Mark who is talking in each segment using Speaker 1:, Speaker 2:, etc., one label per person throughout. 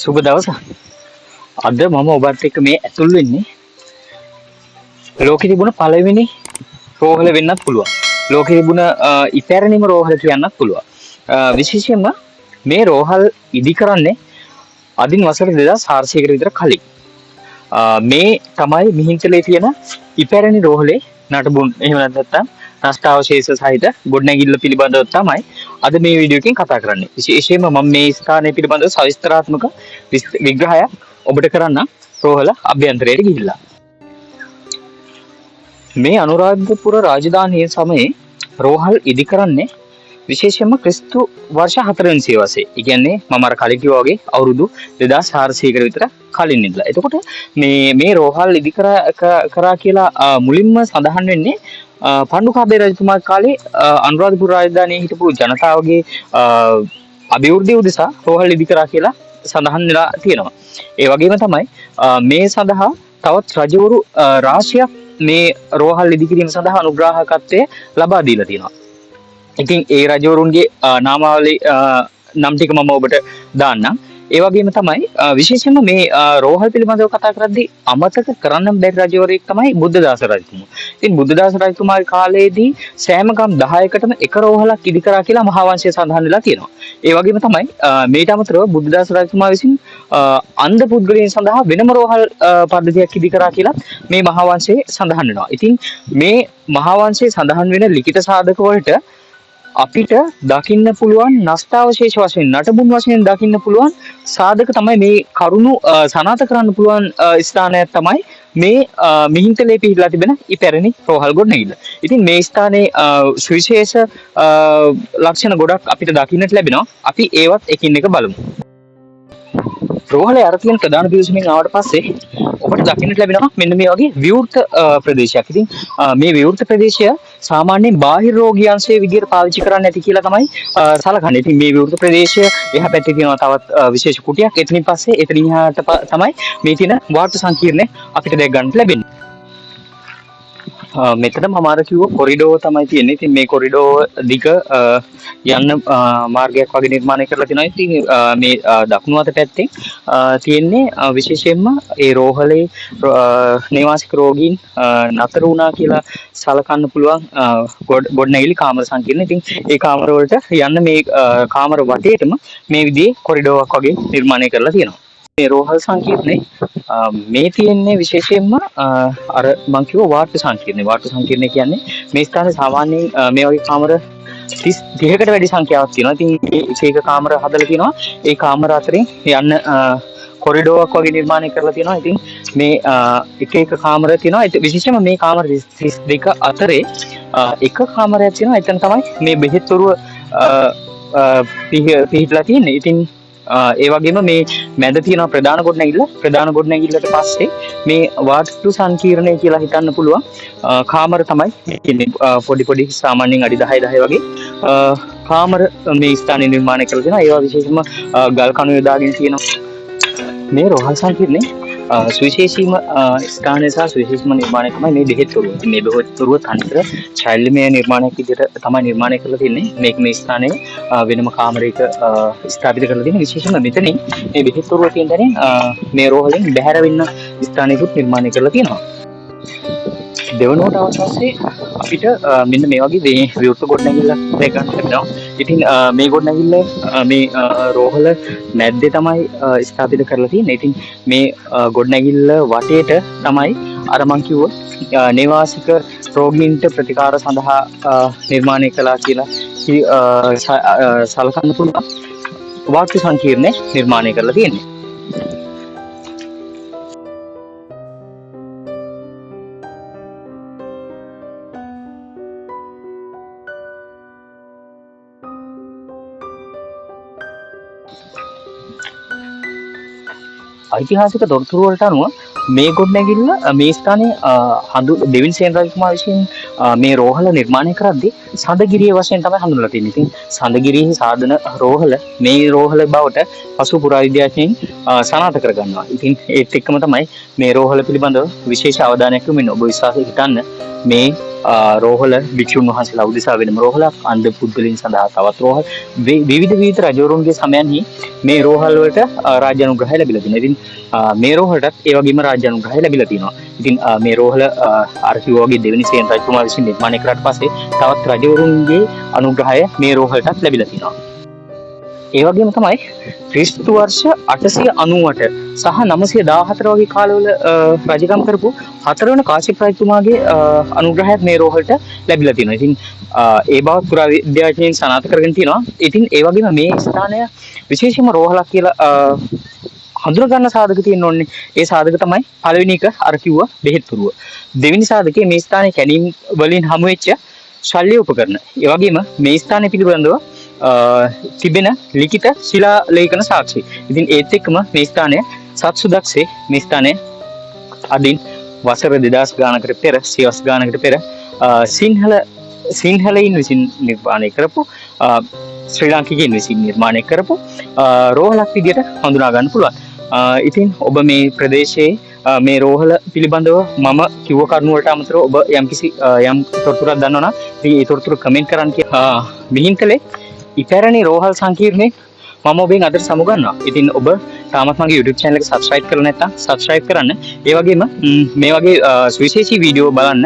Speaker 1: සුබ දවසක්. අද මම ඔබත් එක්ක මේ ඇතුල් වෙන්නේ ලෝකෙ තිබුණ පළවෙනි රෝහල වෙන්නත් පුළුවන්. ලෝකෙ තිබුණ ඉපැරණිම රෝහල කියන්නත් පුළුවන්. විශේෂයෙන්ම මේ රෝහල් ඉදි කරන්නේ අදින් වසර 2400කට විතර කලින්. මේ තමයි මිහින්තලේ තියෙන ඉපැරණි රෝහලේ නටබුන් එහෙම නැත්නම් නෂ්ටාවශේෂ සහිත ගොඩනැගිල්ල පිළිබඳව තමයි අද මේ වීඩියෝ එකෙන් කතා කරන්නේ. විශේෂයෙන්ම මම මේ ස්ථානය පිළිබඳව සවිස්තරාත්මක විග්‍රහයක් ඔබට කරන්න රෝහල අභ්‍යන්තරයට ගිහිල්ලා. මේ අනුරාධපුර රාජධානියේ සමයේ රෝහල් ඉදි කරන්නේ විශේෂයෙන්ම ක්‍රිස්තු වර්ෂ 4 වෙනි සියවසේ. ඒ කියන්නේ මම අර කලින් කිව්වා වගේ අවුරුදු 2400කට විතර කලින් ඉඳලා. එතකොට මේ රෝහල් ඉදි කරා කියලා මුලින්ම සඳහන් වෙන්නේ පණ්ඩුකාභය රජතුමා කාලේ අනුරාධපුර රාජධානියේ හිටපු ජනතාවගේ අභිවෘද්ධිය උදෙසා රෝහල් ඉදි කරා කියලා සඳහන් වෙලා තියෙනවා. ඒ වගේම තමයි මේ සඳහා තවත් රජවරු රාශියක් මේ රෝහල් ඉදි කිරීම සඳහා අනුග්‍රාහකත්වය ලබා දීලා තියෙනවා. ඉතින් ඒ රජවරුන්ගේ නාමාවලි නම් ටික මම ඔබට දාන්නම්. ඒ වගේම තමයි විශේෂයෙන්ම මේ රෝහල් පිළිබඳව කතා කරද්දී අමතක කරන්න බැරි රජවරයෙක් තමයි බුද්ධදාස රජතුමා. ඉතින් බුද්ධදාස රජතුමාගේ කාලයේදී සෑම ගම් 10කටම එක රෝහලක් ඉදි කරා කියලා මහාවංශය සඳහන් වෙලා තියෙනවා. ඒ වගේම තමයි මේට අමතරව බුද්ධදාස රජතුමා විසින් අන්ධ පුද්ගලයන් සඳහා වෙනම රෝහල් පද්ධතියක් ඉදි කරා කියලා මේ මහාවංශයේ සඳහන් වෙනවා. ඉතින් මේ මහාවංශයේ සඳහන් වෙන ලිඛිත සාධක වලට අපිට දකින්න පුළුවන් නෂ්ටාවශේෂ වශයෙන් නටබුන් වශයෙන් දකින්න පුළුවන් සාධක තමයි මේ කරුණු සනාථ කරන්න පුළුවන් ස්ථානයක් තමයි මේ මිහින්තලේ පිහිටලා තිබෙන ඉපැරණි රෝහල් ගොඩනැගිල්ල. ඉතින් මේ ස්ථානයේ සුවිශේෂ ලක්ෂණ ගොඩක් අපිට දකින්නට ලැබෙනවා. අපි ඒවත් එකින් එක බලමු. රෝහලේ අරතියන් ප්‍රධාන පිවිසුමින් ආවට පස්සේ ඔබට දකින්නට ලැබෙනවා මෙන්න මේ වගේ විවෘත ප්‍රදේශයක්. ඉතින් මේ විවෘත ප්‍රදේශය සාමාන්‍යයෙන් බාහිර රෝගී අංශයේ විදිහට පාවිච්චි කරන්න ඇති කියලා තමයි සලකන්නේ. ඉතින් මේ විවෘත ප්‍රදේශය එහා පැත්තේ තියෙනවා තවත් විශේෂ කුටියක්. එතනින් පස්සේ එතනින් එහාට තමයි මේ තියෙන වාර්තු සංකීර්ණය අපිට දැක ගන්නට ලැබෙන්නේ. මෙතන මම අර කිව්ව කොරිඩෝව තමයි තියෙන්නේ. ඉතින් මේ කොරිඩෝව දිග යන්න මාර්ගයක් වගේ නිර්මාණය කරලා තිනවා. ඉතින් මේ දකුණු අත පැත්තේ තියෙන්නේ විශේෂයෙන්ම ඒ රෝහලේ නිවාසික රෝගීන් නතර වුණා කියලා සලකන්න පුළුවන් ගොඩනැගිලි කාමර සංකීර්ණ. ඉතින් ඒ කාමර වලට යන්න මේ කාමර වටේටම මේ විදිහේ කොරිඩෝවක් වගේ නිර්මාණය කරලා තියෙනවා. මේ රෝහල් සංකීර්ණේ මේ තියෙන්නේ විශේෂයෙන්ම අර මම කිව්ව වාර්තු සංකීර්ණේ. වාර්තු සංකීර්ණේ කියන්නේ මේ ස්ථානයේ සාමාන්‍යයෙන් මේ වගේ කාමර 30කට වැඩි සංඛ්‍යාවක් තියෙනවා. ඉතින් ඒක කාමර හදලා තියෙනවා. ඒ කාමර අතරින් යන්න කොරිඩෝවක් වගේ නිර්මාණය කරලා තියෙනවා. ඉතින් මේ එක කාමර තියෙනවා. විශේෂයෙන්ම මේ කාමර 32 අතරේ එක කාමරයක් තියෙනවා. එතන තමයි මේ බෙහෙත්තුරුව පිහිටලා තියෙන්නේ. ඉතින් ඒ වගේම මේ මැද තියෙන ප්‍රධාන ගොඩනැගිල්ලට පස්සේ මේ වාස්තු සංකීර්ණය කියලා හිතන්න පුළුවන් කාමර තමයි ඉන්නේ. පොඩි සාමාන්‍යයෙන් අඩි 10 වගේ කාමර මේ ස්ථානයේ නිර්මාණය කරලා තියෙනවා. ඒවා විශේෂයෙන්ම ගල් කණු යොදාගෙන තියෙනවා. මේ රෝහල් සංකීර්ණේ සුවිශේෂීම ස්ථානය සහ සුවිශේෂීම නිර්මාණය තමයි මේ බෙහෙත්තුරුව. මේ බෙහෙත්තුරුව තනිකර ශෛල්‍යමය නිර්මාණයක් විදිහට තමයි නිර්මාණය කරලා තියෙන්නේ. මේ ස්ථානයේ වෙනම කාමරයක ස්ථාපිත කරලා තියෙන විශේෂම මෙතනින් මේ බෙහෙත්තුරුව තියෙන තැනින් මේ රෝහලෙන් බැහැර වෙන්න ස්ථානයකුත් නිර්මාණය කරලා තියෙනවා. දෙවනුවට අවශ්‍යයි අපිට මෙන්න මේ වගේ විවෘත ගොඩනැගිල්ලක් දැක ගන්න ලැබෙනවා. ඉතින් මේ ගොඩනැගිල්ල මේ රෝහල මැද්දේ තමයි ස්ථාපිත කරලා තියෙන්නේ. ඉතින් මේ ගොඩනැගිල්ල වටේට තමයි අර මං කිව්ව නිවාසික රෝගීන්ට ප්‍රතිකාර සඳහා නිර්මාණය කළා කියලා සලකන්න පුළුවන් වාස්තු සංකීර්ණය නිර්මාණය කරලා තියෙන්නේ. ඓතිහාසික තොරතුරු වලට අනුව මේ ගොඩනැගිල්ල මේ ස්ථානයේ දෙවිනි සේන රජතුමා විසින් මේ රෝහල නිර්මාණය කරද්දී සඳගිරිය වශයෙන් තමයි හඳුන්වලා තියෙන්නේ. ඉතින් සඳගිරියේ සාධන රෝහල මේ රෝහල බවට පසු පුරාවිද්‍යාඥයින් සනාථ කරගන්නවා. ඉතින් ඒත් එක්කම තමයි මේ රෝහල පිළිබඳව විශේෂ අවධානයක් යොමු වෙන්නේ. ඔබ විශ්වාසයෙන් හිතන්න මේ රෝහල භික්ෂුන් වහන්සේලා උදෙසා වෙනම රෝහලක්, අන්ධ පුද්ගලයන් සඳහා තවත් රෝහල්, විවිධ රජවරුන්ගේ සමයන්හි මේ රෝහල් වලට රාජ්‍ය අනුග්‍රහය ලැබිලා තියෙනවා. ඉතින් මේ රෝහලටත් ඒ වගේම රාජ්‍ය අනුග්‍රහය ලැබිලා තියෙනවා. ඉතින් මේ රෝහල අර කිව්වා වගේ දෙවෙනි සේන රජතුමා විසින් නිර්මාණය කරාට පස්සේ තවත් රජවරුන්ගේ අනුග්‍රහය මේ රෝහලටත් ලැබිලා තියෙනවා. ඒ වගේම තමයි ක්‍රිස්තු වර්ෂ 898 සහ 914 වගේ කාලවල රජකම් කරපු හතරවන කාශ්‍යප රජතුමාගේ අනුග්‍රහයත් මේ රෝහලට ලැබිලා තියෙනවා. ඉතින් ඒ බව පුරාවිද්‍යාඥයන් සනාථ කරගෙන තියෙනවා. ඉතින් ඒ වගේම මේ ස්ථානය විශේෂම රෝහලක් කියලා හඳුනා ගන්න සාධක තියෙන්න ඕනේ. ඒ සාධක තමයි පළවෙනි එක අර කිව්වා බෙහෙත් පුරුව. දෙවෙනි සාධකයේ මේ ස්ථානයේ කැණීම් වලින් හමු වෙච්ච ශල්‍ය උපකරණ. ඒ වගේම මේ ස්ථානය පිළිබඳව තිබෙන ලිඛිත ශිලා ලේඛන සාක්ෂි. ඉතින් ඒත් එක්කම මේ ස්ථානය සත්සුදක්සේ මේ ස්ථානය අදින් වසර 2000 ගානකට පෙර, සියවස් ගානකට පෙර සිංහලයින් විසින් නිර්මාණය කරපු ශ්‍රී ලාංකිකයින් විසින් නිර්මාණය කරපු රෝහලක් විදියට හඳුනා ගන්න පුළුවන්. ඉතින් ඔබ මේ ප්‍රදේශයේ මේ රෝහල පිළිබඳව මම කිව්ව කරුණු වලට අමතරව ඔබ යම් තොරතුරක් දන්නවනම් ඉතින් ඒ තොරතුරු කමෙන්ට් කරන්න කියලා මිහින්තලේ ඉපැරණි රෝහල් සංකීර්ණේ මම ඔබෙන් අදට සමුගන්නවා. ඉතින් ඔබ තාමත් මගේ YouTube channel එක subscribe කරලා නැත්නම් subscribe කරන්න. ඒ වගේම මේ වගේ සුවිශේෂී වීඩියෝ බලන්න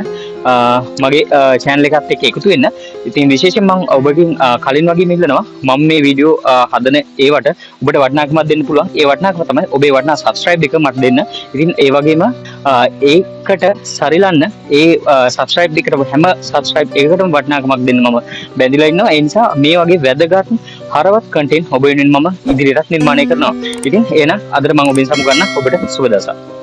Speaker 1: මගේ channel එකත් එක්ක එකතු වෙන්න. ඉතින් විශේෂයෙන් මම ඔබගෙන් කලින් වගේම ඉල්ලනවා මම මේ වීඩියෝ හදන ඒවට ඔබට වටිනාකමක් දෙන්න පුළුවන්. ඒ වටිනාකම තමයි ඔබේ වටිනා subscribe එක මට දෙන්න. ඉතින් ඒ වගේම ඒකට සරිලන්න ඒ subscribe එකට හැම subscribe එකකටම වටිනාකමක් දෙන්න මම බැඳිලා ඉන්නවා. ඒ නිසා මේ වගේ වැදගත් හරවත් content ඔබ වෙනුවෙන් මම ඉදිරියටත් නිර්මාණය කරනවා. ඉතින් එහෙනම් අදට මම ඔබෙන් සමු ගන්න. ඔබට සුබ දවසක්.